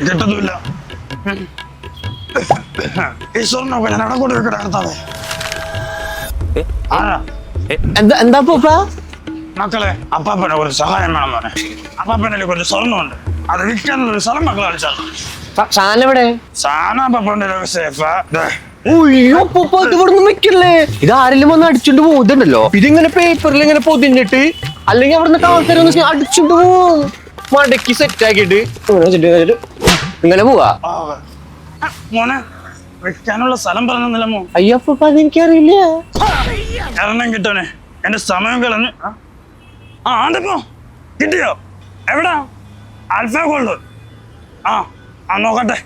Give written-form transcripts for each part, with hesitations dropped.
കിട്ടത്തില്ല. ഈ സ്വർണ്ണമൊക്കെ ഞാൻ അവിടെ കൊണ്ട് വെക്കട്ടെ. എന്താ പൂപ്പ? മക്കളെ അപ്പാപ്പനെ ഒരു സഹായം വേണം മോനെ. അപ്പാപ്പനെ കുറച്ച് സ്വർണ്ണമുണ്ട്, അത് വിൽക്കാനുള്ളൊരു സ്ഥലം മക്കളെ കളിച്ചാൽ. സാധനം എവിടെ? സാധനം അപ്പാപ്പന്റെ സേഫാ. വെക്കല്ലേ, ഇത് ആരെങ്കിലും വന്ന് അടിച്ചോണ്ട് പോകുന്നുണ്ടല്ലോ. ഇതിങ്ങനെ പേപ്പറിൽ ഇങ്ങനെ പൊതിഞ്ഞിട്ട് അല്ലെങ്കിൽ അവിടുന്ന് ആൾക്കാരൊന്ന് അടിച്ചോണ്ട് പോവും. മടക്കി സെറ്റ് ആക്കിട്ട് ഇങ്ങനെ പോവാ. മോനെ വെക്കാനുള്ള സ്ഥലം പറഞ്ഞില്ല മോ. അയ്യപ്പ അതെനിക്കറിയില്ല. എണ്ണം കിട്ടണേ, എന്റെ സമയം കളഞ്ഞ്. ആണ്ടപ്പോ കിട്ടിയോ? എവിടാ? Alpha gold. ആ നോക്കട്ടെ.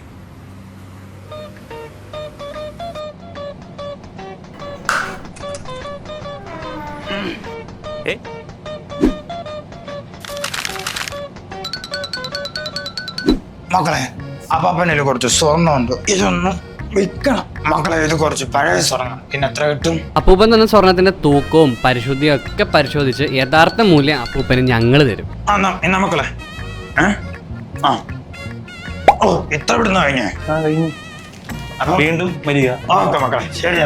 മക്കളെ അപ്പാപ്പനിൽ കുറച്ച് സ്വർണ്ണമുണ്ട്, ഇതൊന്ന് വിൽക്കണം മക്കളെ. ഇത് കുറച്ച് പഴയ സ്വർണ്ണം. പിന്നെ എത്ര കിട്ടും? അപ്പൂപ്പൻ തന്നെ സ്വർണത്തിന്റെ തൂക്കവും പരിശുദ്ധിയും ഒക്കെ പരിശോധിച്ച് യഥാർത്ഥ മൂല്യം അപ്പൂപ്പന് ഞങ്ങള് തരും. എന്നാ മക്കളെ ഇത്ര ഇവിടുന്ന് കഴിഞ്ഞേ. വീണ്ടും വരിക. ഓക്കെ മക്കളെ, ശരി.